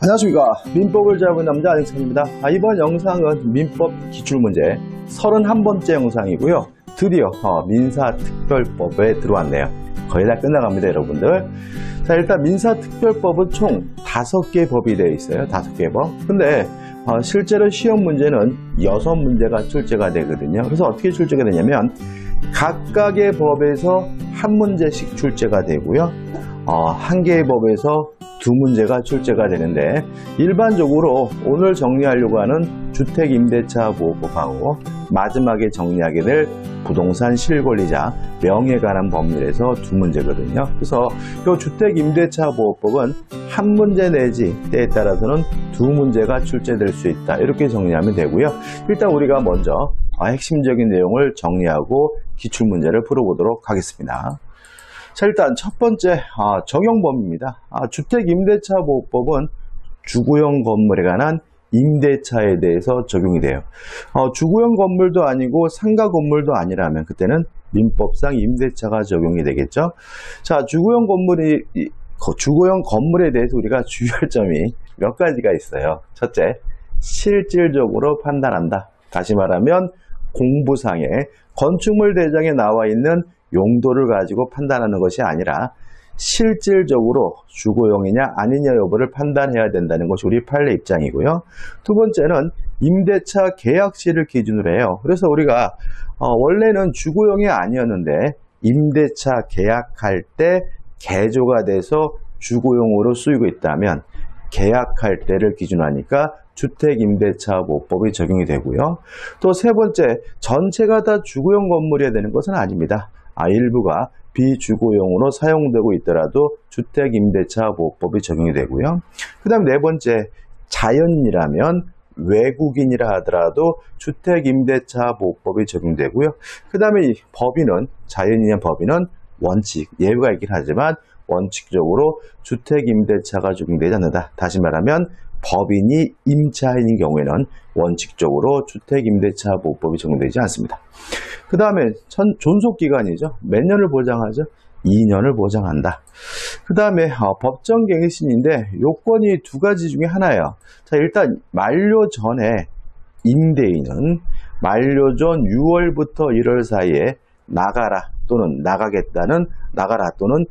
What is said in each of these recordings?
안녕하십니까. 민법을 잡은 남자 안익선입니다. 이번 영상은 민법 기출문제 31번째 영상이고요. 드디어 민사특별법에 들어왔네요. 거의 다 끝나갑니다, 여러분들. 자, 일단 민사특별법은 총 5개 법이 되어 있어요. 5개 법. 근데 실제로 시험 문제는 6문제가 출제가 되거든요. 그래서 어떻게 출제가 되냐면 각각의 법에서 한 문제씩 출제가 되고요. 한 개의 법에서 2문제가 출제가 되는데, 일반적으로 오늘 정리하려고 하는 주택임대차보호법하고 마지막에 정리하게 될 부동산 실권리자 명예에 관한 법률에서 2문제거든요. 그래서 이 주택임대차보호법은 한 문제 내지 때에 따라서는 2문제가 출제될 수 있다, 이렇게 정리하면 되고요. 일단 우리가 먼저 핵심적인 내용을 정리하고 기출문제를 풀어보도록 하겠습니다. 자, 일단 첫 번째 적용범위입니다. 주택임대차보호법은 주거용 건물에 관한 임대차에 대해서 적용이 돼요. 주거용 건물도 아니고 상가 건물도 아니라면 그때는 민법상 임대차가 적용이 되겠죠. 자, 주거용 건물에 대해서 우리가 주의할 점이 몇 가지가 있어요. 첫째, 실질적으로 판단한다. 다시 말하면 공부상에 건축물 대장에 나와 있는 용도를 가지고 판단하는 것이 아니라 실질적으로 주거용이냐 아니냐 여부를 판단해야 된다는 것이 우리 판례 입장이고요. 두 번째는 임대차 계약시를 기준으로 해요. 그래서 우리가 원래는 주거용이 아니었는데 임대차 계약할 때 개조가 돼서 주거용으로 쓰이고 있다면 계약할 때를 기준으로 하니까 주택임대차보호법이 적용이 되고요. 또 세 번째, 전체가 다 주거용 건물이어야 되는 것은 아닙니다. 일부가 비주거용으로 사용되고 있더라도 주택임대차보호법이 적용이 되고요. 그 다음 네 번째, 자연인이라면 외국인이라 하더라도 주택임대차보호법이 적용되고요. 그 다음에 이 법인은, 자연인의 법인은 원칙, 예외가 있긴 하지만 원칙적으로 주택임대차가 적용되지 않는다. 다시 말하면 법인이 임차인인 경우에는 원칙적으로 주택임대차보호법이 적용되지 않습니다. 그 다음에 존속기간이죠. 몇 년을 보장하죠? 2년을 보장한다. 그 다음에 법정갱신인데 요건이 2가지 중에 하나예요. 자, 일단 만료 전에 임대인은 만료 전 6월부터 1월 사이에 나가라 또는 나가겠다는 나가라 또는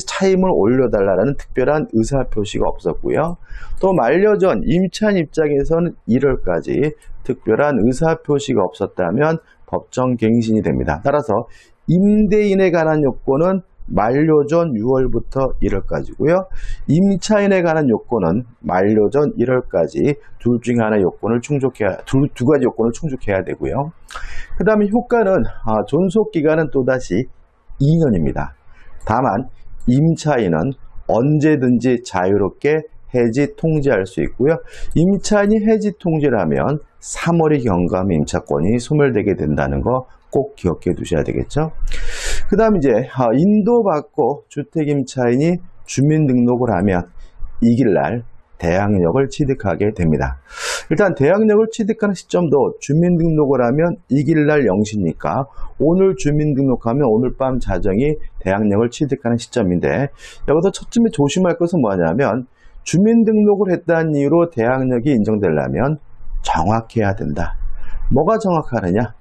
차임을 올려달라는 특별한 의사표시가 없었고요. 또 만료 전 임차인 입장에서는 1월까지 특별한 의사표시가 없었다면 법정갱신이 됩니다. 따라서 임대인에 관한 요건은 만료 전 6월부터 1월까지고요. 임차인에 관한 요건은 만료 전 1월까지 둘 중에 하나의 요건을 충족해야, 두 가지 요건을 충족해야 되고요. 그 다음에 효과는, 존속기간은 또다시 2년입니다. 다만 임차인은 언제든지 자유롭게 해지 통지할 수 있고요. 임차인이 해지 통지를 하면 3월이 경과하면 임차권이 소멸되게 된다는 거 꼭 기억해 두셔야 되겠죠. 그 다음 이제 인도받고 주택임차인이 주민등록을 하면 이길 날 대항력을 취득하게 됩니다. 일단 대항력을 취득하는 시점도 주민등록을 하면 이길 날 0시니까 오늘 주민등록하면 오늘 밤 자정이 대항력을 취득하는 시점인데, 여기서 첫쯤에 조심할 것은 뭐냐면 주민등록을 했다는 이유로 대항력이 인정되려면 정확해야 된다. 뭐가 정확하느냐?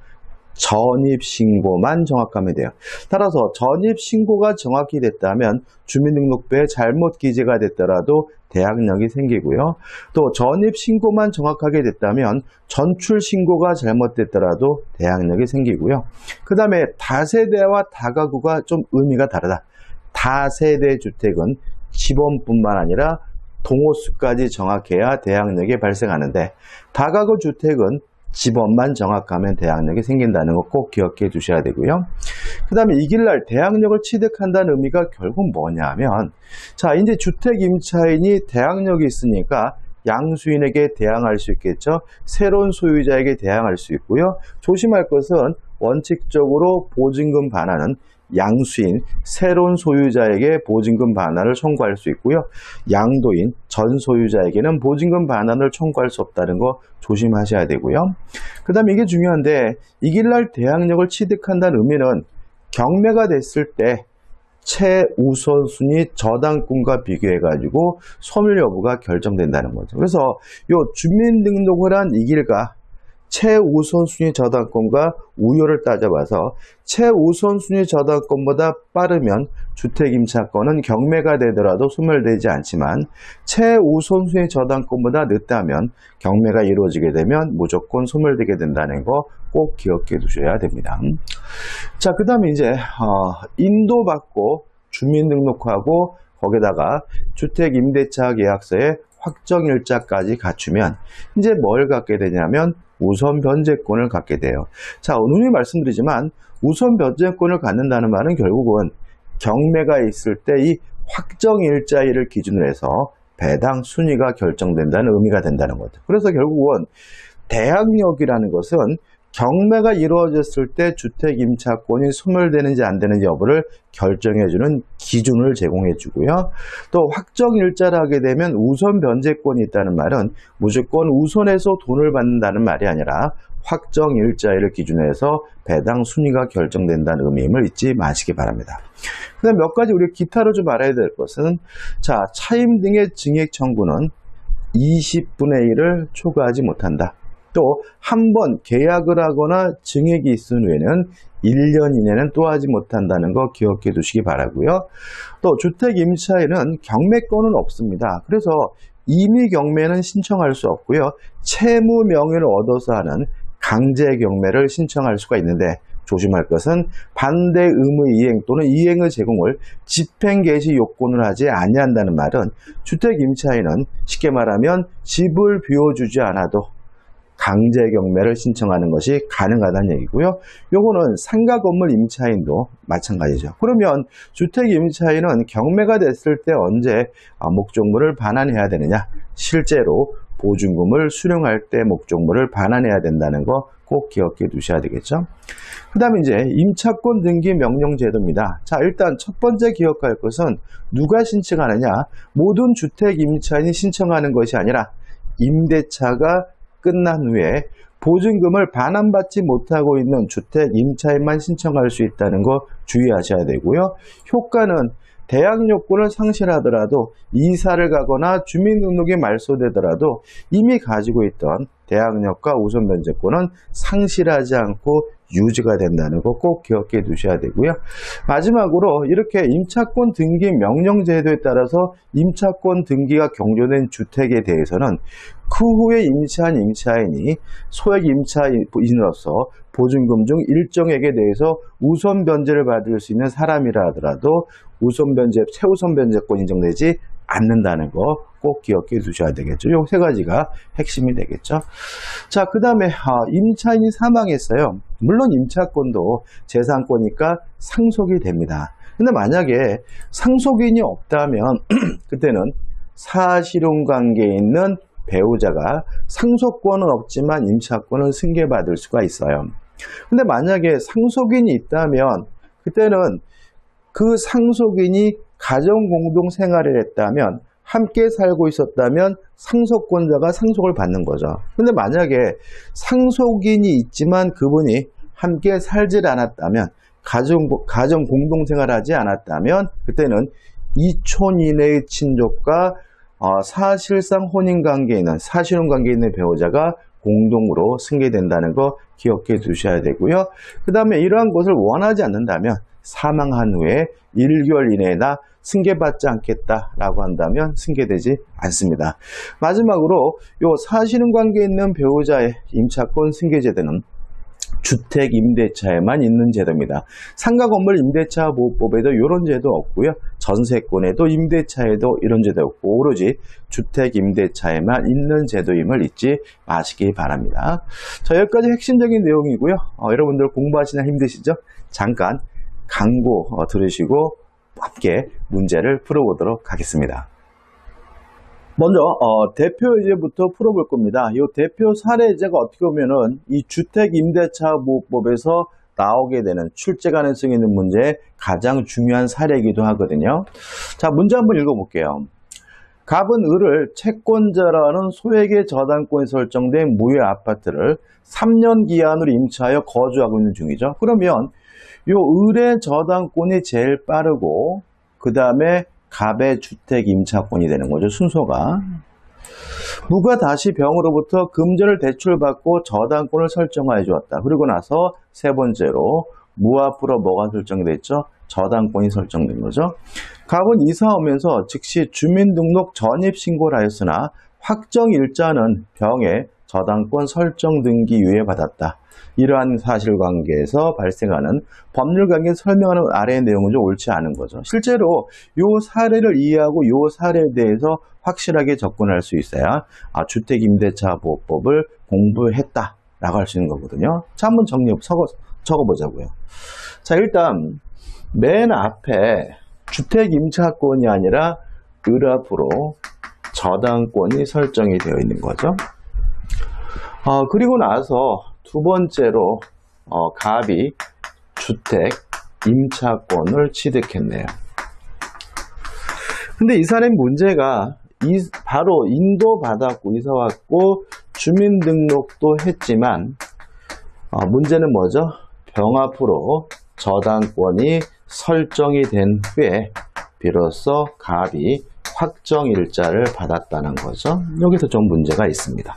전입신고만 정확하면 돼요. 따라서 전입신고가 정확히 됐다면 주민등록부에 잘못 기재가 됐더라도 대항력이 생기고요. 또 전입신고만 정확하게 됐다면 전출신고가 잘못됐더라도 대항력이 생기고요. 그 다음에 다세대와 다가구가 좀 의미가 다르다. 다세대 주택은 집원뿐만 아니라 동호수까지 정확해야 대항력이 발생하는데, 다가구 주택은 집원만 정확하면 대항력이 생긴다는 거 꼭 기억해 두셔야 되고요. 그 다음에 이길 날 대항력을 취득한다는 의미가 결국 뭐냐면, 자, 이제 주택 임차인이 대항력이 있으니까 양수인에게 대항할 수 있겠죠. 새로운 소유자에게 대항할 수 있고요. 조심할 것은 원칙적으로 보증금 반환은 양수인 새로운 소유자에게 보증금 반환을 청구할 수 있고요. 양도인 전 소유자에게는 보증금 반환을 청구할 수 없다는 거 조심하셔야 되고요. 그 다음에 이게 중요한데, 이길 날 대항력을 취득한다는 의미는 경매가 됐을 때 최우선순위 저당권과 비교해가지고 소멸 여부가 결정된다는 거죠. 그래서 이 주민등록을 한 이 길과 최우선순위 저당권과 우효를 따져봐서 최우선순위 저당권보다 빠르면 주택임차권은 경매가 되더라도 소멸되지 않지만 최우선순위 저당권보다 늦다면 경매가 이루어지게 되면 무조건 소멸되게 된다는 거 꼭 기억해 두셔야 됩니다. 자, 그 다음에 이제 인도받고 주민등록하고 거기다가 주택임대차 계약서에 확정일자까지 갖추면 이제 뭘 갖게 되냐면 우선 변제권을 갖게 돼요. 자, 누누이 말씀드리지만 우선 변제권을 갖는다는 말은 결국은 경매가 있을 때 이 확정일자일을 기준으로 해서 배당 순위가 결정된다는 의미가 된다는 거죠. 그래서 결국은 대항력이라는 것은 경매가 이루어졌을 때 주택임차권이 소멸되는지 안 되는지 여부를 결정해주는 기준을 제공해주고요. 또 확정일자를 하게 되면 우선 변제권이 있다는 말은 무조건 우선해서 돈을 받는다는 말이 아니라 확정일자를 기준으로 해서 배당 순위가 결정된다는 의미임을 잊지 마시기 바랍니다. 그 다음 몇 가지 우리 기타로 좀 알아야 될 것은, 자, 차임 등의 증액 청구는 20분의 1을 초과하지 못한다. 또 한 번 계약을 하거나 증액이 있은 후에는 1년 이내는 또 하지 못한다는 거 기억해 두시기 바라고요. 또 주택임차에는 경매권은 없습니다. 그래서 임의 경매는 신청할 수 없고요. 채무 명의를 얻어서 하는 강제 경매를 신청할 수가 있는데 조심할 것은 반대 의무 이행 또는 이행의 제공을 집행 개시 요건을 하지 아니한다는 말은 주택임차에는 쉽게 말하면 집을 비워주지 않아도 강제 경매를 신청하는 것이 가능하다는 얘기고요. 요거는 상가 건물 임차인도 마찬가지죠. 그러면 주택 임차인은 경매가 됐을 때 언제 목적물을 반환해야 되느냐? 실제로 보증금을 수령할 때 목적물을 반환해야 된다는 거 꼭 기억해 두셔야 되겠죠. 그 다음에 이제 임차권 등기 명령 제도입니다. 자, 일단 첫 번째 기억할 것은 누가 신청하느냐? 모든 주택 임차인이 신청하는 것이 아니라 임대차가 끝난 후에 보증금을 반환받지 못하고 있는 주택 임차인만 신청할 수 있다는 거 주의하셔야 되고요. 효과는 대항 요건을 상실하더라도 이사를 가거나 주민등록이 말소되더라도 이미 가지고 있던 대항력과 우선 변제권은 상실하지 않고 유지가 된다는 거 꼭 기억해 두셔야 되고요. 마지막으로 이렇게 임차권 등기 명령 제도에 따라서 임차권 등기가 경조된 주택에 대해서는 그 후에 임차한 임차인이 소액 임차인으로서 보증금 중 일정액에 대해서 우선 변제를 받을 수 있는 사람이라 하더라도 우선 변제, 최우선 변제권이 인정되지 않는다는 거 꼭 기억해 두셔야 되겠죠. 이 세 가지가 핵심이 되겠죠. 자, 그 다음에 임차인이 사망했어요. 물론 임차권도 재산권이니까 상속이 됩니다. 근데 만약에 상속인이 없다면 그때는 사실혼 관계에 있는 배우자가 상속권은 없지만 임차권을 승계받을 수가 있어요. 근데 만약에 상속인이 있다면 그때는 그 상속인이 가정 공동 생활을 했다면 함께 살고 있었다면 상속권자가 상속을 받는 거죠. 근데 만약에 상속인이 있지만 그분이 함께 살질 않았다면 가정 공동 생활하지 않았다면 그때는 이촌 이내의 친족과 사실상 혼인관계에 있는 사실혼관계에 있는 배우자가 공동으로 승계된다는 거 기억해 두셔야 되고요. 그 다음에 이러한 것을 원하지 않는다면 사망한 후에 1개월 이내나 승계받지 않겠다라고 한다면 승계되지 않습니다. 마지막으로 요 사실혼관계에 있는 배우자의 임차권 승계제도는 주택 임대차에만 있는 제도입니다. 상가 건물 임대차 보호법에도 이런 제도 없고요. 전세권에도 임대차에도 이런 제도 없고 오로지 주택 임대차에만 있는 제도임을 잊지 마시기 바랍니다. 자, 여기까지 핵심적인 내용이고요. 여러분들 공부하시나 힘드시죠? 잠깐 광고 들으시고 함께 문제를 풀어보도록 하겠습니다. 먼저 대표 예제부터 풀어볼 겁니다. 이 대표 사례 예제가 어떻게 보면은 이 주택임대차보호법에서 나오게 되는 출제 가능성이 있는 문제의 가장 중요한 사례이기도 하거든요. 자, 문제 한번 읽어볼게요. 갑은 을을 채권자라는 소액의 저당권이 설정된 무효 아파트를 3년 기한으로 임차하여 거주하고 있는 중이죠. 그러면 이 을의 저당권이 제일 빠르고 그 다음에 갑의 주택 임차권이 되는 거죠. 순서가. 무가 다시 병으로부터 금전을 대출받고 저당권을 설정하여 주었다. 그리고 나서 세 번째로 무 앞으로 뭐가 설정이 됐죠? 저당권이 설정된 거죠. 갑은 이사 오면서 즉시 주민등록 전입신고를 하였으나 확정일자는 병의 저당권 설정 등기 유예받았다. 이러한 사실관계에서 발생하는 법률관계 설명하는 아래의 내용은 좀 옳지 않은 거죠. 실제로 이 사례를 이해하고 이 사례에 대해서 확실하게 접근할 수 있어야 주택임대차보호법을 공부했다라고 할 수 있는 거거든요. 자, 한번 적어보자고요. 자, 일단 맨 앞에 주택임차권이 아니라 을 앞으로 저당권이 설정이 되어 있는 거죠. 그리고 나서 두 번째로 갑이 주택 임차권을 취득했네요. 근데 이 사람의 문제가 바로 인도받았고 이사 왔고 주민등록도 했지만 문제는 뭐죠? 병 앞으로 저당권이 설정이 된 후에 비로소 갑이 확정일자를 받았다는 거죠. 여기서 좀 문제가 있습니다.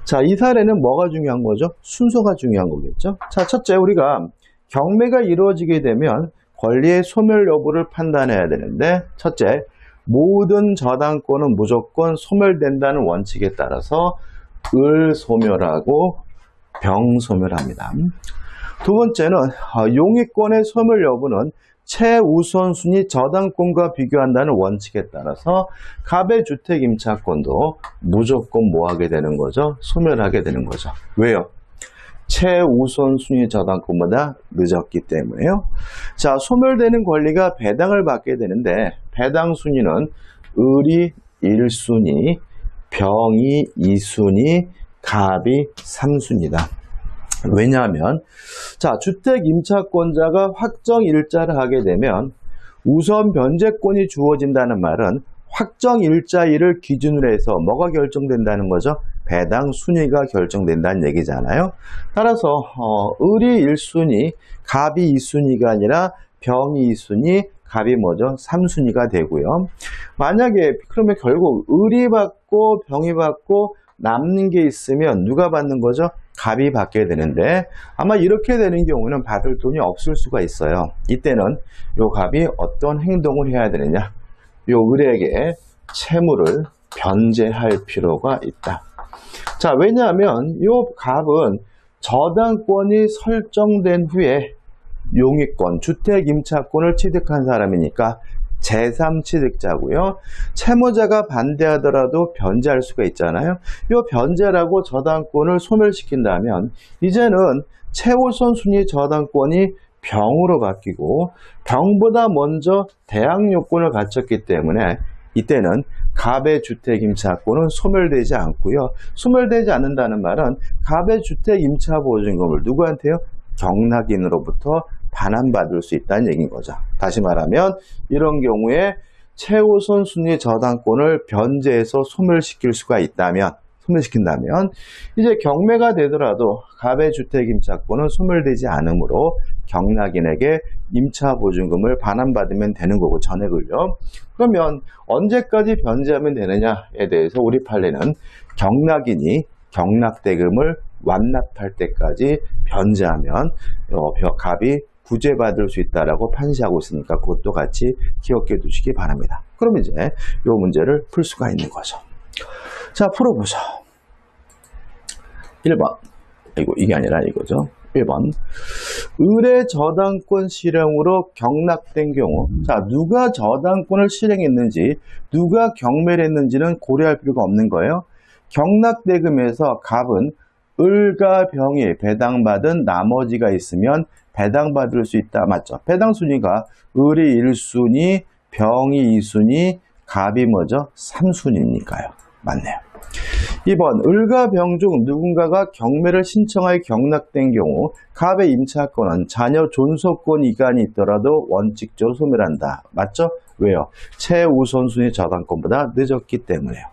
자, 이 사례는 뭐가 중요한 거죠? 순서가 중요한 거겠죠? 자, 첫째, 우리가 경매가 이루어지게 되면 권리의 소멸 여부를 판단해야 되는데, 첫째, 모든 저당권은 무조건 소멸된다는 원칙에 따라서 을 소멸하고 병 소멸합니다. 두 번째는 용의권의 소멸 여부는 최우선순위 저당권과 비교한다는 원칙에 따라서 갑의 주택 임차권도 무조건 뭐하게 되는 거죠? 소멸하게 되는 거죠. 왜요? 최우선순위 저당권보다 늦었기 때문에요. 자, 소멸되는 권리가 배당을 받게 되는데 배당 순위는 을이 1순위, 병이 2순위, 갑이 3순위다. 왜냐하면 자, 주택 임차권자가 확정 일자를 하게 되면 우선 변제권이 주어진다는 말은 확정 일자일을 기준으로 해서 뭐가 결정된다는 거죠? 배당 순위가 결정된다는 얘기잖아요. 따라서 을이 1순위, 갑이 2순위가 아니라 병이 2순위, 갑이 뭐죠? 3순위가 되고요. 만약에 그러면 결국 을이 받고 병이 받고 남는 게 있으면 누가 받는 거죠? 갑이 받게 되는데 아마 이렇게 되는 경우는 받을 돈이 없을 수가 있어요. 이때는 요 갑이 어떤 행동을 해야 되느냐? 요 을에게 채무를 변제할 필요가 있다. 자, 왜냐하면 요 갑은 저당권이 설정된 후에 용의권, 주택임차권을 취득한 사람이니까 제3취득자고요. 채무자가 반대하더라도 변제할 수가 있잖아요. 이 변제라고 저당권을 소멸시킨다면 이제는 최우선 순위 저당권이 병으로 바뀌고 병보다 먼저 대항 요건을 갖췄기 때문에 이때는 갑의 주택임차권은 소멸되지 않고요. 소멸되지 않는다는 말은 갑의 주택임차보증금을 누구한테요? 경락인으로부터 반환받을 수 있다는 얘기인 거죠. 다시 말하면 이런 경우에 최우선 순위 저당권을 변제해서 소멸시킬 수가 있다면, 소멸시킨다면 이제 경매가 되더라도 갑의 주택임차권은 소멸되지 않으므로 경락인에게 임차보증금을 반환받으면 되는 거고 전액을요. 그러면 언제까지 변제하면 되느냐에 대해서 우리 판례는 경락인이 경락대금을 완납할 때까지 변제하면 갑이 구제받을 수 있다라고 판시하고 있으니까 그것도 같이 기억해 두시기 바랍니다. 그럼 이제 이 문제를 풀 수가 있는 거죠. 자, 풀어보죠. 1번. 이게 아니라 이거죠. 1번. 을의 저당권 실행으로 경락된 경우, 자, 누가 저당권을 실행했는지, 누가 경매를 했는지는 고려할 필요가 없는 거예요. 경락대금에서 갑은 을과 병이 배당받은 나머지가 있으면 배당받을 수 있다. 맞죠? 배당 순위가 을이 1순위, 병이 2순위, 갑이 뭐죠? 3순위니까요. 맞네요. 2번 을과 병 중 누군가가 경매를 신청하여 경락된 경우 갑의 임차권은 자녀 존속권 이관이 있더라도 원칙적으로 소멸한다. 맞죠? 왜요? 최우선순위 저당권보다 늦었기 때문에요.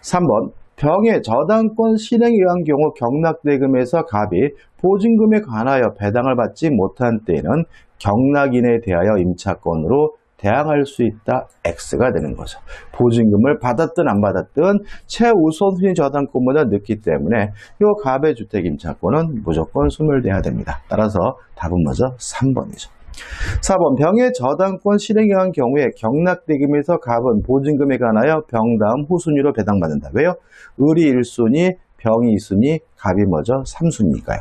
3번 병의 저당권 실행에 의한 경우 경락대금에서 갑이 보증금에 관하여 배당을 받지 못한 때에는 경락인에 대하여 임차권으로 대항할 수 있다. X가 되는 거죠. 보증금을 받았든 안 받았든 최우선순위 저당권보다 늦기 때문에 이 갑의 주택 임차권은 무조건 소멸돼야 됩니다. 따라서 답은 뭐죠? 3번이죠. 4번 병의 저당권 실행에 의한 경우에 경락대금에서 갑은 보증금에 관하여 병 다음 후순위로 배당받는다. 왜요? 을이 1순위, 병이 2순위, 갑이 뭐죠? 3순위니까요.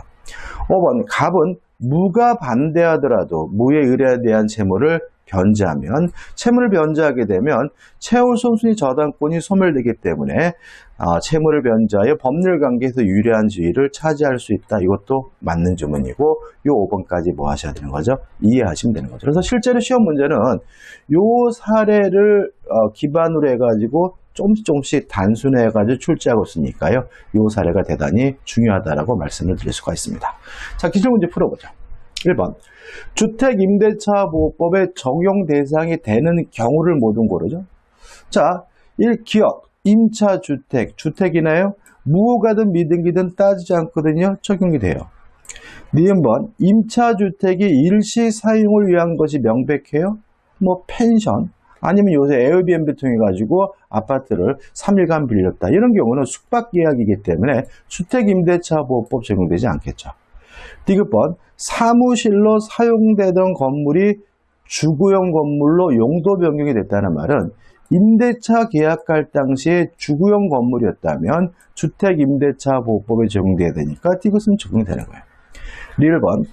5번 갑은 무가 반대하더라도 무의 을에 대한 채무를 변제하면 채무를 변제하게 되면 최우선순위 저당권이 소멸되기 때문에 채무를 변제하여 법률관계에서 유리한 지위를 차지할 수 있다. 이것도 맞는 주문이고 이 5번까지 뭐 하셔야 되는 거죠? 이해하시면 되는 거죠. 그래서 실제로 시험 문제는 이 사례를 기반으로 해가지고 조금씩 단순해가지고 출제하고 있으니까요. 이 사례가 대단히 중요하다라고 말씀을 드릴 수가 있습니다. 자, 기출문제 풀어보죠. 1번 주택임대차보호법의 적용 대상이 되는 경우를 모두 고르죠. 자, 1. 기억, 임차주택, 주택이나요? 무효가든 미등기든 따지지 않거든요. 적용이 돼요. 니은번 임차주택이 일시 사용을 위한 것이 명백해요. 뭐 펜션 아니면 요새 에어비앤비 통해 가지고 아파트를 3일간 빌렸다. 이런 경우는 숙박계약이기 때문에 주택임대차보호법 적용되지 않겠죠. 디귿번 사무실로 사용되던 건물이 주거용 건물로 용도 변경이 됐다는 말은 임대차 계약할 당시에 주거용 건물이었다면 주택임대차보호법에 적용돼야 되니까 디귿은 적용이 되는 거예요. 리을번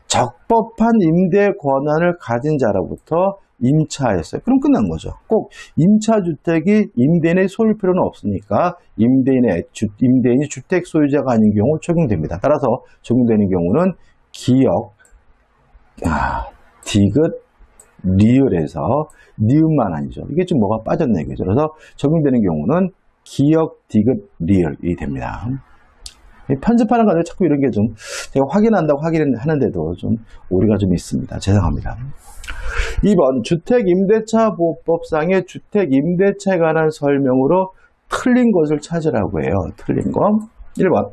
적법한 임대 권한을 가진 자로부터 임차했어요. 그럼 끝난 거죠. 꼭 임차주택이 임대인의 소유일 필요는 없으니까 임대인이 주택 소유자가 아닌 경우 적용됩니다. 따라서 적용되는 경우는 기역, 디귿, 리을에서 니은만 아니죠. 이게 좀 뭐가 빠졌네. 그죠? 그래서 적용되는 경우는 기역, 디귿, 리을이 됩니다. 편집하는 과정에 자꾸 이런 게 좀 제가 확인한다고 하는데도 좀 오류가 좀 있습니다. 죄송합니다. 2번 주택임대차보호법상의 주택임대차에 관한 설명으로 틀린 것을 찾으라고 해요. 틀린 거. 1번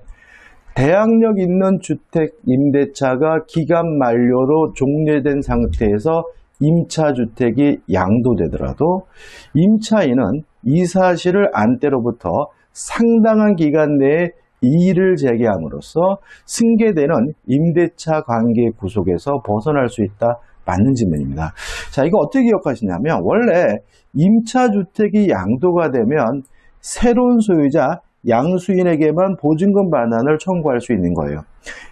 대항력 있는 주택임대차가 기간 만료로 종료된 상태에서 임차주택이 양도되더라도 임차인은 이 사실을 안 때로부터 상당한 기간 내에 이의를 제기함으로써 승계되는 임대차 관계 구속에서 벗어날 수 있다. 맞는 질문입니다. 자, 이거 어떻게 기억하시냐면 원래 임차주택이 양도가 되면 새로운 소유자 양수인에게만 보증금 반환을 청구할 수 있는 거예요.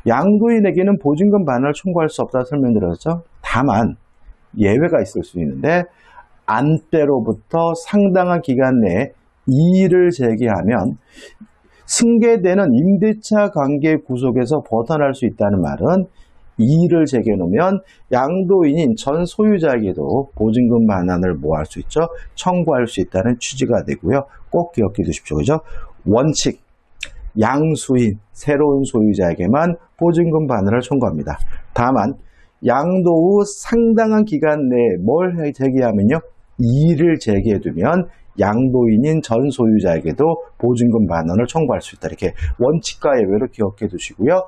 양도인에게는 보증금 반환을 청구할 수 없다 설명드렸죠. 다만 예외가 있을 수 있는데 안때로부터 상당한 기간 내에 이의를 제기하면 승계되는 임대차 관계 구속에서 벗어날 수 있다는 말은 이의를 제기해놓으면 양도인인 전 소유자에게도 보증금 반환을 뭐 할 수 있죠? 청구할 수 있다는 취지가 되고요. 꼭 기억해 두십시오. 그죠? 원칙, 양수인, 새로운 소유자에게만 보증금 반환을 청구합니다. 다만 양도 후 상당한 기간 내에 뭘 제기하면요? 이의를 제기해두면 양도인인 전 소유자에게도 보증금 반환을 청구할 수 있다. 이렇게 원칙과 예외로 기억해 두시고요.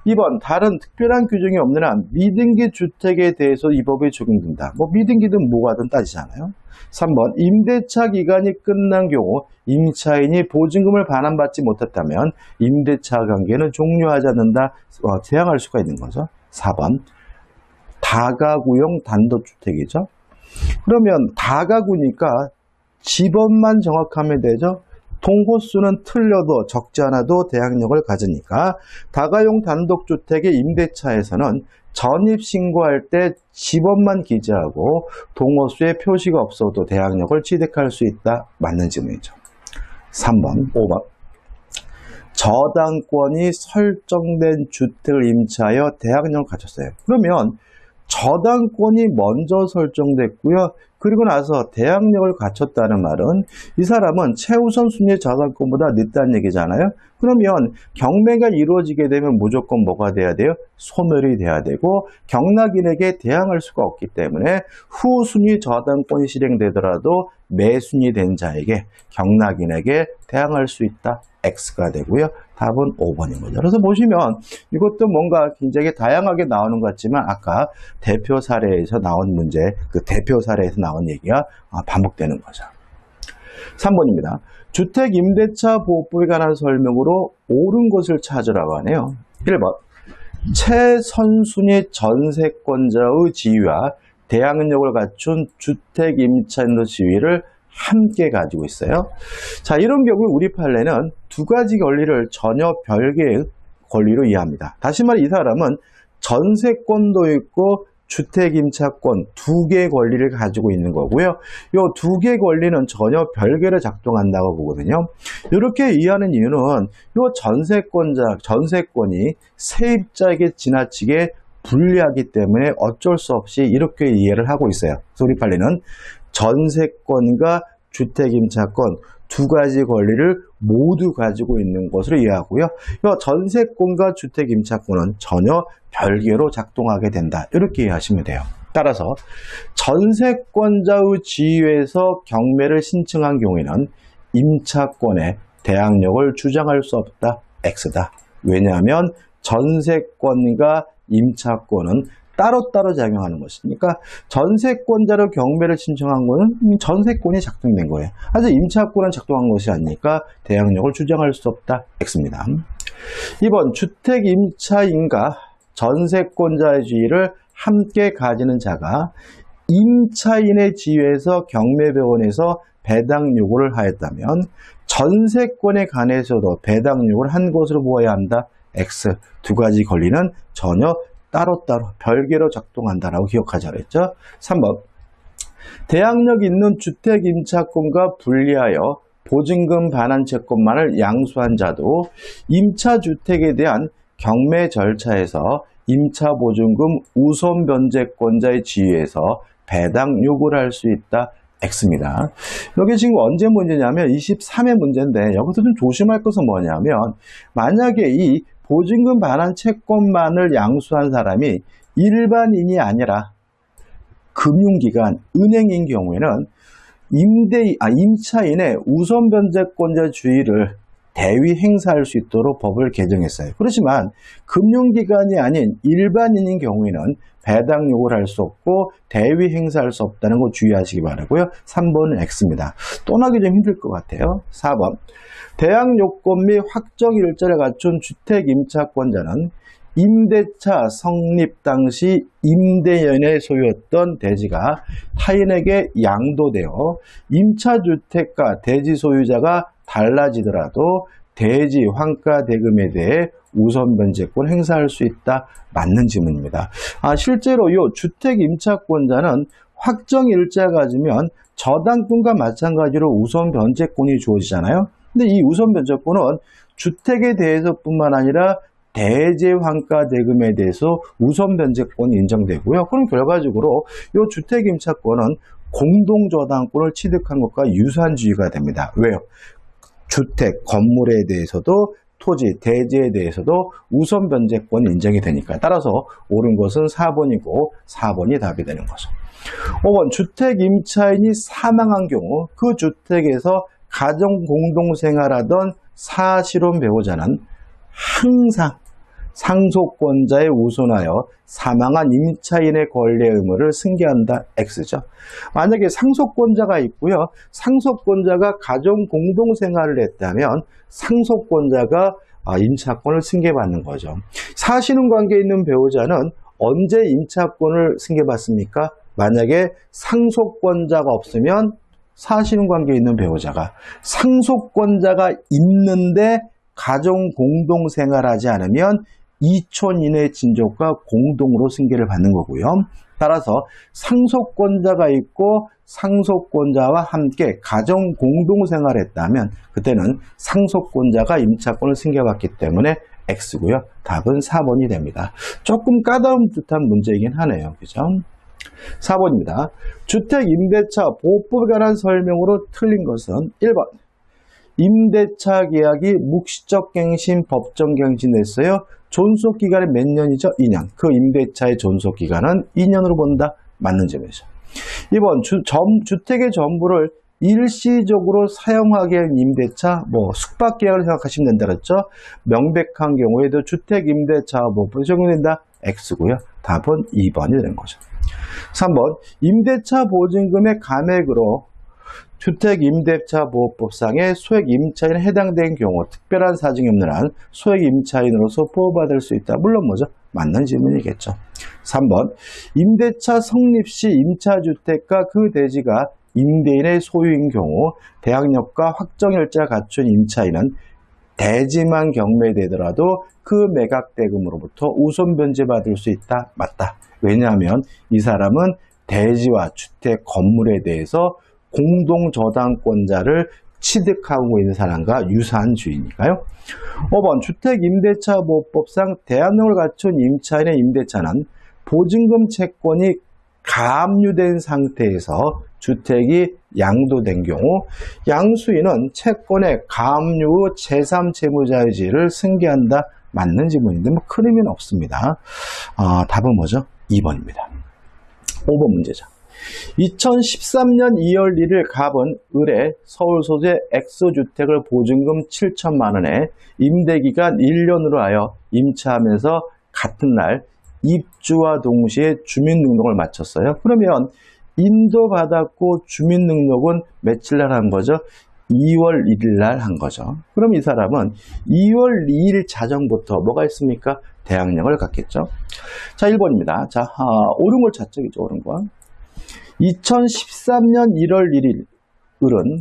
2번 다른 특별한 규정이 없는 한 미등기 주택에 대해서 이 법이 적용된다. 뭐 미등기든 뭐가든 따지잖아요. 3번 임대차 기간이 끝난 경우 임차인이 보증금을 반환받지 못했다면 임대차 관계는 종료하지 않는다. 제한할 수가 있는 거죠. 4번 다가구용 단독주택이죠. 그러면 다가구니까 집원만 정확하면 되죠. 동호수는 틀려도 적지 않아도 대항력을 가지니까 다가용 단독주택의 임대차에서는 전입신고할 때 집원만 기재하고 동호수에 표시가 없어도 대항력을 취득할 수 있다. 맞는 질문이죠. 3번, 5번 저당권이 설정된 주택을 임차하여 대항력을 가졌어요. 그러면 저당권이 먼저 설정됐고요. 그리고 나서 대항력을 갖췄다는 말은 이 사람은 최우선 순위 저당권보다 늦다는 얘기잖아요. 그러면 경매가 이루어지게 되면 무조건 뭐가 돼야 돼요? 소멸이 돼야 되고 경락인에게 대항할 수가 없기 때문에 후순위 저당권이 실행되더라도 매순위 된 자에게 경락인에게 대항할 수 있다. X가 되고요. 답은 5번인 거죠. 그래서 보시면 이것도 뭔가 굉장히 다양하게 나오는 것 같지만 아까 대표 사례에서 나온 문제, 그 대표 사례에서 나온 얘기가 반복되는 거죠. 3번입니다. 주택임대차보호법에 관한 설명으로 옳은 것을 찾으라고 하네요. 1번. 최선순위 전세권자의 지위와 대항력을 갖춘 주택임차인의 지위를 함께 가지고 있어요. 자, 이런 경우에 우리 판례는 두 가지 권리를 전혀 별개의 권리로 이해합니다. 다시 말해 이 사람은 전세권도 있고 주택임차권 두 개의 권리를 가지고 있는 거고요. 이 두 개의 권리는 전혀 별개로 작동한다고 보거든요. 이렇게 이해하는 이유는 이 전세권이 세입자에게 지나치게 불리하기 때문에 어쩔 수 없이 이렇게 이해를 하고 있어요. 그래서 우리 판례는 전세권과 주택임차권 두 가지 권리를 모두 가지고 있는 것으로 이해하고요. 전세권과 주택임차권은 전혀 별개로 작동하게 된다. 이렇게 이해하시면 돼요. 따라서 전세권자의 지위에서 경매를 신청한 경우에는 임차권의 대항력을 주장할 수 없다. X다. 왜냐하면 전세권과 임차권은 따로따로 작용하는 것이니까 전세권자로 경매를 신청한 것은 전세권이 작동된 거예요. 하지만 임차권은 작동한 것이 아니니까 대항력을 주장할 수 없다. X입니다. 2번 주택임차인과 전세권자의 지위를 함께 가지는 자가 임차인의 지위에서 경매병원에서 배당 요구를 하였다면 전세권에 관해서도 배당 요구를 한 것으로 보아야 한다. X. 두 가지 권리는 전혀 따로따로 별개로 작동한다라고 기억하자 그랬죠. 3번. 대항력 있는 주택임차권과 분리하여 보증금 반환 채권만을 양수한 자도 임차주택에 대한 경매 절차에서 임차보증금 우선 변제권자의 지위에서 배당 요구를 할 수 있다. X입니다. 여기 지금 언제 문제냐면 23회 문제인데 여기서 좀 조심할 것은 뭐냐면 만약에 이 보증금 반환 채권만을 양수한 사람이 일반인이 아니라 금융기관, 은행인 경우에는 임차인의 우선 변제권자 주의를 대위 행사할 수 있도록 법을 개정했어요. 그렇지만 금융기관이 아닌 일반인인 경우에는 배당 요구를 할 수 없고 대위 행사할 수 없다는 거 주의하시기 바라고요. 3번은 X입니다. 또 나기 좀 힘들 것 같아요. 4번. 대항 요건 및 확정 일자를 갖춘 주택임차권자는 임대차 성립 당시 임대연의 소유였던 대지가 타인에게 양도되어 임차주택과 대지 소유자가 달라지더라도 대지 환가 대금에 대해 우선 변제권 행사할 수 있다. 맞는 질문입니다. 실제로 이 주택임차권자는 확정 일자 가지면 저당권과 마찬가지로 우선 변제권이 주어지잖아요. 근데 이 우선 변제권은 주택에 대해서뿐만 아니라 대지 환가 대금에 대해서 우선 변제권이 인정되고요. 그럼 결과적으로 이 주택임차권은 공동저당권을 취득한 것과 유사한 지위가 됩니다. 왜요? 주택, 건물에 대해서도 토지, 대지에 대해서도 우선 변제권이 인정이 되니까 따라서 옳은 것은 4번이고 4번이 답이 되는 거죠. 5번 주택임차인이 사망한 경우 그 주택에서 가정 공동생활하던 사실혼 배우자는 항상 상속권자에 우선하여 사망한 임차인의 권리 의무를 승계한다. X죠. 만약에 상속권자가 있고요. 상속권자가 가정 공동생활을 했다면 상속권자가 임차권을 승계받는 거죠. 사실혼 관계에 있는 배우자는 언제 임차권을 승계받습니까? 만약에 상속권자가 없으면 사실혼 관계에 있는 배우자가, 상속권자가 있는데 가정 공동생활하지 않으면 2촌 이내 친족과 공동으로 승계를 받는 거고요. 따라서 상속권자가 있고 상속권자와 함께 가정 공동생활했다면 그때는 상속권자가 임차권을 승계받기 때문에 X고요. 답은 4번이 됩니다. 조금 까다로운 듯한 문제이긴 하네요. 그죠? 4번입니다. 주택임대차 보호법에 관한 설명으로 틀린 것은 1번. 임대차 계약이 묵시적 갱신, 법정 갱신됐어요. 존속기간이 몇 년이죠? 2년. 그 임대차의 존속기간은 2년으로 본다. 맞는 점이죠. 2번. 주택의 전부를 일시적으로 사용하게 한 임대차, 숙박계약을 생각하시면 된다 그랬죠? 명백한 경우에도 주택임대차보호법에 적용된다. X고요. 답은 2번이 되는 거죠. 3번. 임대차 보증금의 감액으로 주택임대차보호법상의 소액임차인에 해당된 경우 특별한 사정이 없는 한 소액임차인으로서 보호받을 수 있다. 물론 뭐죠? 맞는 질문이겠죠. 3번. 임대차 성립 시 임차주택과 그 대지가 임대인의 소유인 경우 대항력과 확정일자를 갖춘 임차인은 대지만 경매되더라도 그 매각대금으로부터 우선 변제받을 수 있다. 맞다. 왜냐하면 이 사람은 대지와 주택 건물에 대해서 공동저당권자를 취득하고 있는 사람과 유사한 주의니까요. 5번. 주택임대차보호법상 대항력을 갖춘 임차인의 임대차는 보증금 채권이 가압류된 상태에서 주택이 양도된 경우 양수인은 채권의 가압류 후 제3채무자유지를 승계한다. 맞는 지문인데 큰 의미는 없습니다. 답은 뭐죠? 2번입니다. 5번 문제죠. 2013년 2월 1일 갑은 을에 서울 소재 X주택을 보증금 7천만 원에 임대기간 1년으로 하여 임차하면서 같은 날 입주와 동시에 주민등록을 마쳤어요. 그러면 인도받았고 주민등록은 며칠 날 한 거죠? 2월 1일 날 한 거죠. 그럼 이 사람은 2월 2일 자정부터 뭐가 있습니까? 대항력을 갖겠죠. 자, 1번입니다. 자, 옳은 걸 찾죠. 이죠, 옳은 거. 2013년 1월 1일 을은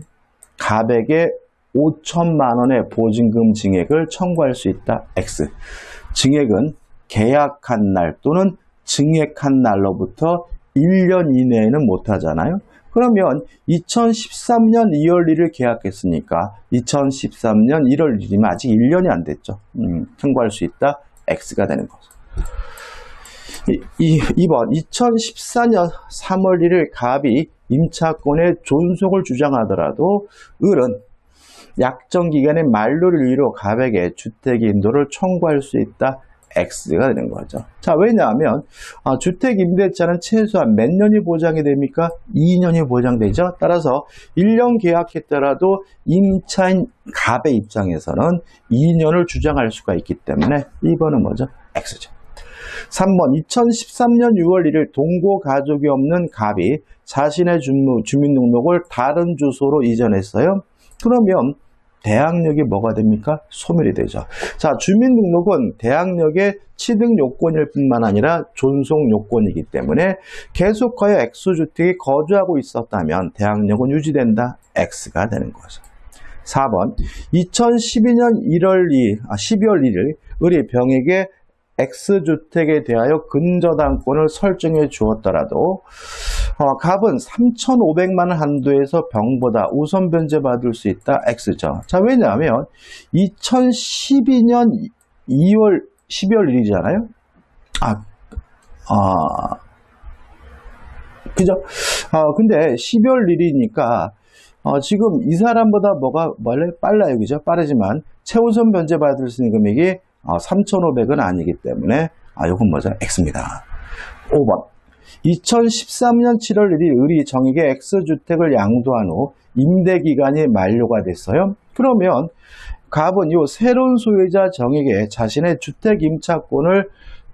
갑에게 5천만 원의 보증금 증액을 청구할 수 있다. X. 증액은 계약한 날 또는 증액한 날로부터 1년 이내에는 못하잖아요. 그러면 2013년 2월 1일 계약했으니까 2013년 1월 1일이면 아직 1년이 안 됐죠. 청구할 수 있다. X가 되는 거죠. 2번. 2014년 3월 1일 갑이 임차권의 존속을 주장하더라도 을은 약정기간의 만료를 이유로 갑에게 주택임도를 청구할 수 있다. X가 되는 거죠. 자, 왜냐하면 주택임대차는 최소한 몇 년이 보장이 됩니까? 2년이 보장되죠. 따라서 1년 계약했더라도 임차인 갑의 입장에서는 2년을 주장할 수가 있기 때문에 2번은 뭐죠? X죠. 3번. 2013년 6월 1일 동거 가족이 없는 갑이 자신의 주민등록을 다른 주소로 이전했어요. 그러면 대항력이 뭐가 됩니까? 소멸이 되죠. 자, 주민등록은 대항력의 취득 요건일 뿐만 아니라 존속 요건이기 때문에 계속하여 X주택에 거주하고 있었다면 대항력은 유지된다. X가 되는 거죠. 4번. 2012년 12월 1일 을이 병에게 X주택에 대하여 근저당권을 설정해 주었더라도 갑은 3,500만 원 한도에서 병보다 우선 변제받을 수 있다. X죠. 자, 왜냐하면 2012년 12월 1일이잖아요. 그죠? 근데 12월 1일이니까 지금 이 사람보다 뭐가 빨라요. 그죠? 빠르지만 최우선 변제받을 수 있는 금액이 3,500은 아니기 때문에 이건 뭐죠? X입니다. 5번. 2013년 7월 1일 을이 정에게 X주택을 양도한 후 임대기간이 만료가 됐어요. 그러면 갑은 이 새로운 소유자 정에게 자신의 주택 임차권을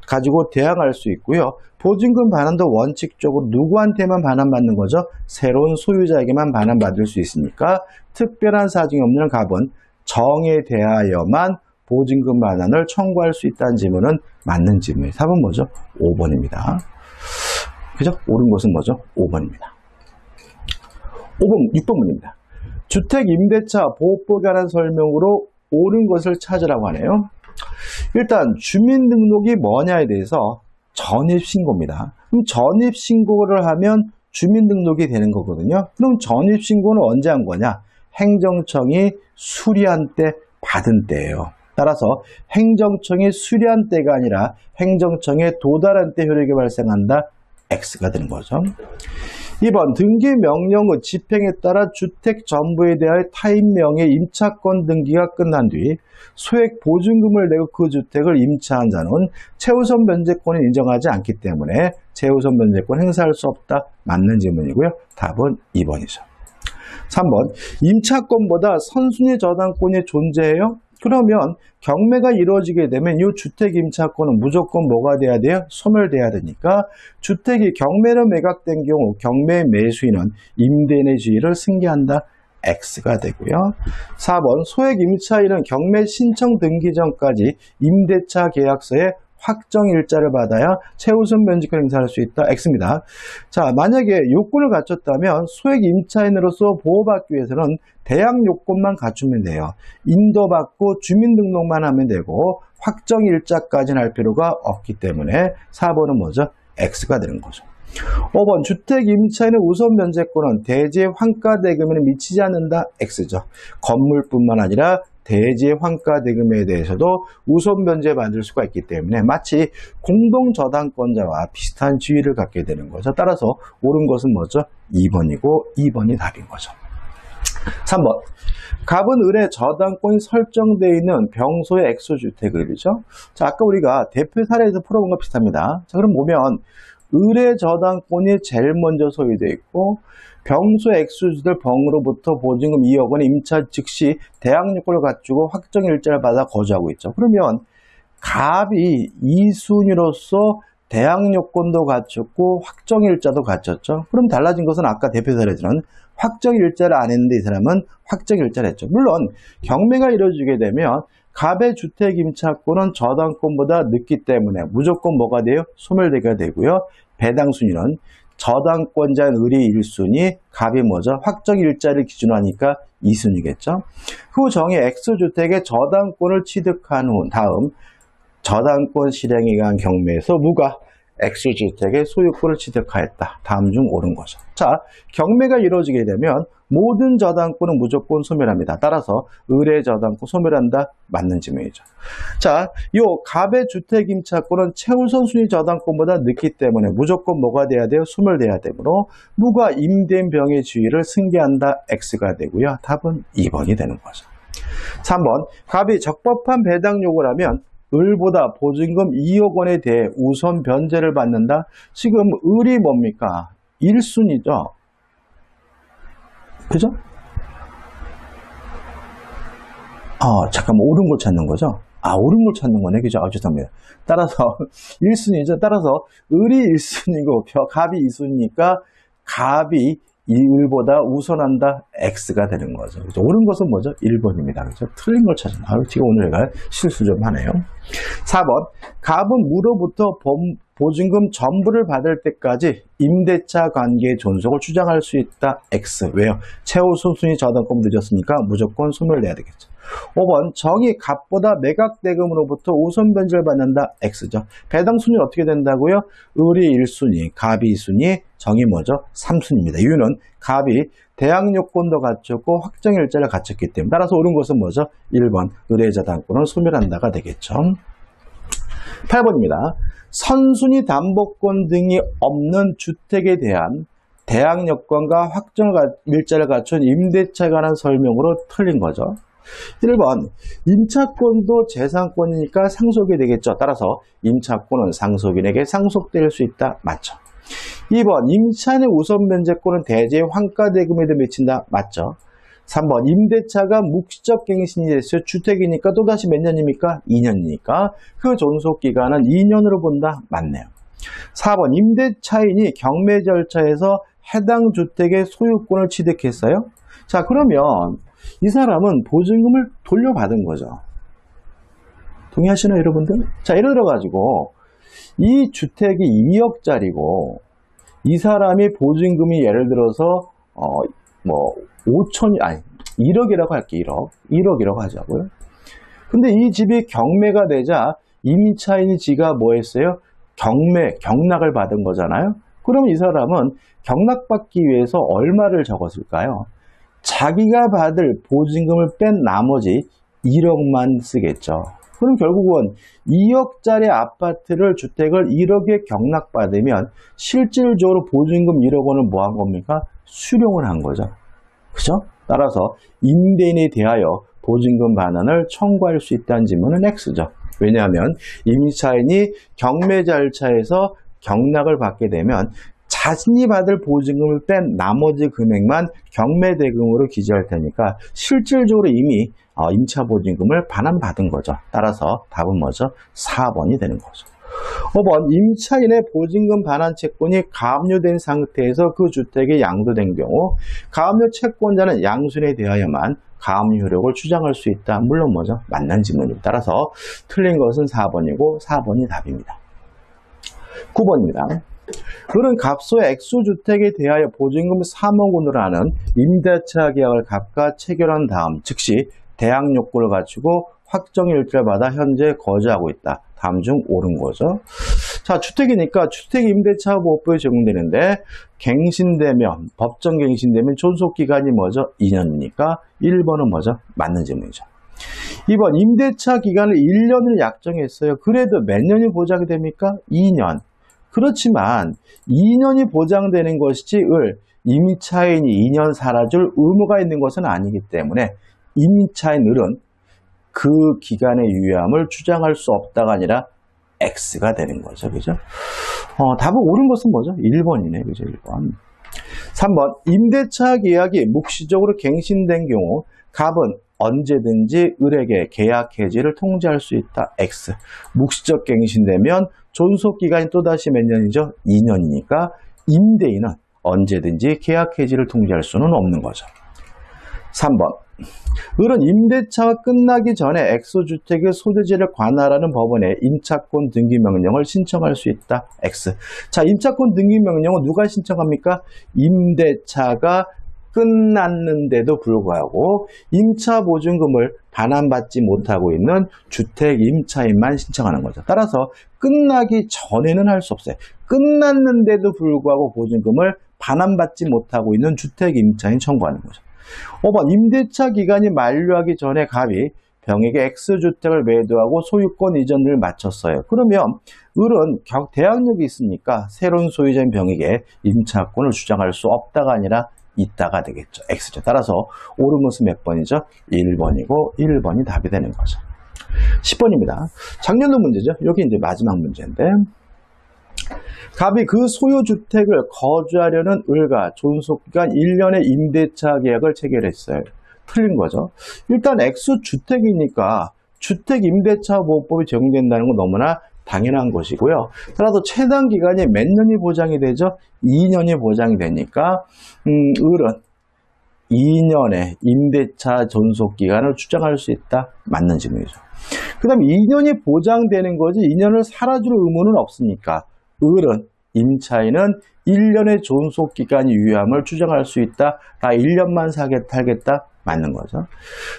가지고 대항할 수 있고요. 보증금 반환도 원칙적으로 누구한테만 반환받는 거죠? 새로운 소유자에게만 반환받을 수 있으니까 특별한 사정이 없는 갑은 정에 대하여만 보증금 반환을 청구할 수 있다는 질문은 맞는 질문이에요. 답은 뭐죠? 5번입니다. 그죠? 옳은 것은 뭐죠? 5번입니다. 6번 문입니다. 주택임대차 보호법에 관한 설명으로 옳은 것을 찾으라고 하네요. 일단 주민등록이 뭐냐에 대해서 전입신고입니다. 그럼 전입신고를 하면 주민등록이 되는 거거든요. 그럼 전입신고는 언제 한 거냐? 행정청이 수리한 때 받은 때예요. 따라서 행정청이 수리한 때가 아니라 행정청에 도달한 때 효력이 발생한다. X가 되는 거죠. 2번 등기 명령의 집행에 따라 주택 전부에 대하여 타인명의 임차권 등기가 끝난 뒤 소액 보증금을 내고 그 주택을 임차한 자는 최우선 변제권을 인정하지 않기 때문에 최우선 변제권 행사할 수 없다. 맞는 질문이고요. 답은 2번이죠. 3번 임차권보다 선순위 저당권이 존재해요? 그러면 경매가 이루어지게 되면 이 주택 임차권은 무조건 뭐가 돼야 돼요? 소멸돼야 되니까 주택이 경매로 매각된 경우 경매 매수인은 임대인의 지위를 승계한다. X가 되고요. 4번 소액 임차인은 경매 신청 등기 전까지 임대차 계약서에 확정 일자를 받아야 최우선 변제권 행사할 수 있다. X입니다. 자, 만약에 요건을 갖췄다면 소액 임차인으로서 보호받기 위해서는 대항 요건만 갖추면 돼요. 인도받고 주민등록만 하면 되고 확정 일자까지는 할 필요가 없기 때문에 4번은 뭐죠? X가 되는 거죠. 5번 주택 임차인의 우선 변제권은 대지의 환가 대금에는 미치지 않는다. X죠. 건물뿐만 아니라 대지의 환가 대금에 대해서도 우선 변제 받을 수가 있기 때문에 마치 공동 저당권자와 비슷한 지위를 갖게 되는 거죠. 따라서 옳은 것은 뭐죠? 2번이고 2번이 답인 거죠. 3번 갑은 을의 저당권이 설정되어 있는 병소의 액수주택을이죠. 자, 아까 우리가 대표 사례에서 풀어본 거 비슷합니다. 자, 그럼 보면 을의 저당권이 제일 먼저 소유되어 있고 병소 액수주택 병으로부터 보증금 2억 원의 임차 즉시 대항요건을 갖추고 확정 일자를 받아 거주하고 있죠. 그러면 갑이 2순위로서 대항요건도 갖췄고 확정 일자도 갖췄죠. 그럼 달라진 것은 아까 대표 사례에서는 확정 일자를 안 했는데 이 사람은 확정 일자를 했죠. 물론 경매가 이루어지게 되면 갑의 주택 임차권은 저당권보다 늦기 때문에 무조건 뭐가 돼요? 소멸되게 되고요. 배당 순위는 저당권자인 을이 1순위, 갑이 뭐죠? 확정 일자를 기준으로 하니까 2순위겠죠. 그 정의 X주택의 저당권을 취득한 후 다음 저당권 실행에 의한 경매에서 무가 X주택의 소유권을 취득하였다. 다음 중 옳은 거죠. 자, 경매가 이루어지게 되면 모든 저당권은 무조건 소멸합니다. 따라서 을의 저당권 소멸한다. 맞는 질문이죠. 자, 요 갑의 주택 임차권은 최우선 순위 저당권보다 늦기 때문에 무조건 뭐가 돼야 돼요? 소멸돼야 되므로 무가 임대인 병의 지위를 승계한다. X가 되고요. 답은 2번이 되는 거죠. 3번 갑이 적법한 배당 요구를 하면 을보다 보증금 2억 원에 대해 우선 변제를 받는다. 지금 을이 뭡니까? 1순위죠. 그죠? 잠깐만, 옳은 걸 찾는 거죠? 옳은 걸 찾는 거네. 그죠? 죄송합니다. 따라서 1순위죠. 따라서 을이 1순위고 갑이 2순위니까 갑이 이 을보다 우선한다. X가 되는 거죠. 그죠? 옳은 것은 뭐죠? 1번입니다. 그죠? 틀린 걸 찾은. 지금 오늘 제가 실수 좀 하네요. 4번. 갑은 무로부터 보증금 전부를 받을 때까지 임대차 관계의 존속을 주장할 수 있다. X. 왜요? 최우선 순위 저당권 늦었으니까 무조건 소멸돼야 되겠죠. 5번. 정이 갑보다 매각 대금으로부터 우선 변제를 받는다. X죠. 배당 순위는 어떻게 된다고요? 을이 1순위, 갑이 2순위, 정이 뭐죠? 3순위입니다. 이유는 갑이 대항 요건도 갖췄고 확정 일자를 갖췄기 때문에 따라서 옳은 것은 뭐죠? 1번. 을의 저당권을 소멸한다가 되겠죠. 8번입니다. 선순위 담보권 등이 없는 주택에 대한 대항 요건과 확정 일자를 갖춘 임대차에 관한 설명으로 틀린 거죠. 1번, 임차권도 재산권이니까 상속이 되겠죠. 따라서 임차권은 상속인에게 상속될 수 있다. 맞죠. 2번, 임차인의 우선 변제권은 대지의 환가 대금에도 미친다. 맞죠. 3번, 임대차가 묵시적 갱신이 됐어요. 주택이니까 또다시 몇 년입니까? 2년이니까 그 존속기간은 2년으로 본다. 맞네요. 4번, 임대차인이 경매 절차에서 해당 주택의 소유권을 취득했어요. 자, 그러면 이 사람은 보증금을 돌려받은 거죠. 동의하시나요, 여러분들? 자, 예를 들어가지고 이 주택이 2억짜리고 이 사람이 보증금이 예를 들어서 1억이라고 할게요. 1억이라고 하자고요. 근데 이 집이 경매가 되자 임차인이 지가 뭐 했어요? 경락을 받은 거잖아요. 그럼 이 사람은 경락받기 위해서 얼마를 적었을까요? 자기가 받을 보증금을 뺀 나머지 1억만 쓰겠죠. 그럼 결국은 2억짜리 아파트를 주택을 1억에 경락받으면 실질적으로 보증금 1억 원을 뭐 한 겁니까? 수령을 한 거죠. 그죠? 따라서 임대인에 대하여 보증금 반환을 청구할 수 있다는 질문은 X죠. 왜냐하면 임차인이 경매 절차에서 경락을 받게 되면 자신이 받을 보증금을 뺀 나머지 금액만 경매 대금으로 기재할 테니까 실질적으로 이미 임차 보증금을 반환받은 거죠. 따라서 답은 뭐죠? 4번이 되는 거죠. 5번, 임차인의 보증금 반환 채권이 가압류된 상태에서 그 주택이 양도된 경우 가압류 채권자는 양순에 대하여만 가압류 효력을 주장할 수 있다. 물론 뭐죠? 맞는 질문입니다. 따라서 틀린 것은 4번이고 4번이 답입니다. 9번입니다. 그는 갑소의 액수주택에 대하여 보증금 3억 원으로 하는 임대차 계약을 갑과 체결한 다음 즉시 대항 요건을 갖추고 확정일자를 받아 현재 거주하고 있다. 다음 중 옳은 거죠. 자, 주택이니까 주택임대차보호법에 적용되는데 갱신되면, 법정 갱신되면 존속기간이 뭐죠? 2년이니까 1번은 뭐죠? 맞는 질문이죠. 2번, 임대차 기간을 1년을 약정했어요. 그래도 몇 년이 보장이 됩니까? 2년. 그렇지만 2년이 보장되는 것이지 임차인이 2년 살아줄 의무가 있는 것은 아니기 때문에 임차인은 그 기간의 유예함을 주장할 수 없다가 아니라 X가 되는 거죠. 그죠? 답은 옳은 것은 뭐죠? 1번이네. 그죠? 1번. 3번. 임대차 계약이 묵시적으로 갱신된 경우 갑은 언제든지 을에게 계약 해지를 통지할 수 있다. X. 묵시적 갱신되면 존속기간이 또다시 몇 년이죠? 2년이니까 임대인은 언제든지 계약 해지를 통지할 수는 없는 거죠. 3번. 을은 임대차가 끝나기 전에 엑소주택의 소유지를 관할하는 법원에 임차권 등기명령을 신청할 수 있다. X. 자, 임차권 등기명령은 누가 신청합니까? 임대차가 끝났는데도 불구하고 임차보증금을 반환받지 못하고 있는 주택 임차인만 신청하는 거죠. 따라서 끝나기 전에는 할 수 없어요. 끝났는데도 불구하고 보증금을 반환받지 못하고 있는 주택 임차인 청구하는 거죠. 5번, 임대차 기간이 만료하기 전에 갑이 병에게 X주택을 매도하고 소유권 이전을 마쳤어요. 그러면 을은 대항력이 있으니까 새로운 소유자인 병에게 임차권을 주장할 수 없다가 아니라 있다가 되겠죠. X죠. 따라서 옳은 것은 몇 번이죠? 1번이고 1번이 답이 되는 거죠. 10번입니다. 작년도 문제죠. 여기 이제 마지막 문제인데 갑이 그 소유주택을 거주하려는 을과 존속기간 1년의 임대차 계약을 체결했어요. 틀린 거죠. 일단 X주택이니까 주택임대차보호법이 적용된다는 건 너무나 당연한 것이고요. 따라서 최단 기간이 몇 년이 보장이 되죠? 2년이 보장이 되니까 을은 2년의 임대차 존속기간을 주장할 수 있다. 맞는 질문이죠. 그 다음에 2년이 보장되는 거지 2년을 살아줄 의무는 없으니까 을은 임차인은 1년의 존속기간이 유효함을 주장할 수 있다. 1년만 살겠다. 맞는 거죠.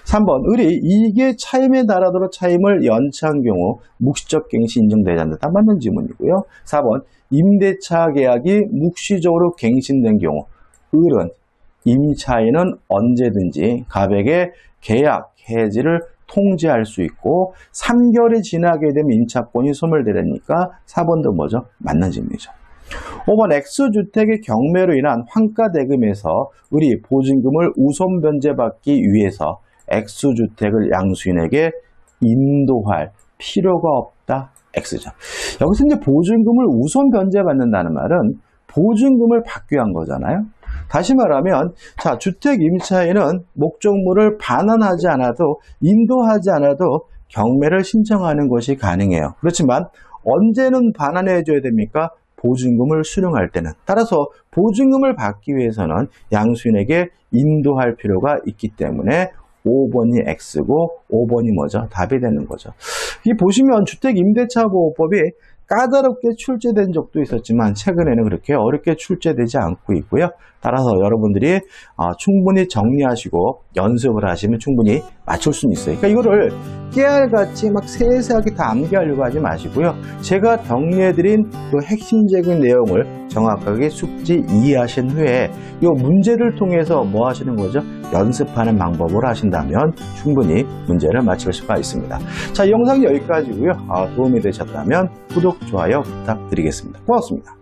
3번, 을이 이익의 차임에 달하도록 차임을 연체한 경우 묵시적 갱신 인정되지 않는다. 맞는 질문이고요. 4번, 임대차 계약이 묵시적으로 갱신된 경우 을은 임차인은 언제든지 갑에게 계약 해지를 통지할 수 있고 3개월이 지나게 되면 임차권이 소멸되니까 4번도 뭐죠? 맞는 질문이죠. 5번 X주택의 경매로 인한 환가대금에서 을이 보증금을 우선 변제받기 위해서 X주택을 양수인에게 인도할 필요가 없다. X죠. 여기서 이제 보증금을 우선 변제받는다는 말은 보증금을 받기 위한 거잖아요. 다시 말하면 자, 주택 임차인은 목적물을 반환하지 않아도 인도하지 않아도 경매를 신청하는 것이 가능해요. 그렇지만 언제는 반환해 줘야 됩니까? 보증금을 수령할 때는. 따라서 보증금을 받기 위해서는 양수인에게 인도할 필요가 있기 때문에 5번이 X고 5번이 뭐죠? 답이 되는 거죠. 이 보시면 주택임대차보호법이 까다롭게 출제된 적도 있었지만 최근에는 그렇게 어렵게 출제되지 않고 있고요. 따라서 여러분들이 충분히 정리하시고 연습을 하시면 충분히 맞출 수는 있어요. 그러니까 이거를 깨알같이 막 세세하게 다 암기하려고 하지 마시고요. 제가 정리해드린 그 핵심적인 내용을 정확하게 숙지 이해하신 후에 이 문제를 통해서 뭐 하시는 거죠? 연습하는 방법을 하신다면 충분히 문제를 맞출 수가 있습니다. 자, 이 영상이 여기까지고요. 도움이 되셨다면 구독, 좋아요 부탁드리겠습니다. 고맙습니다.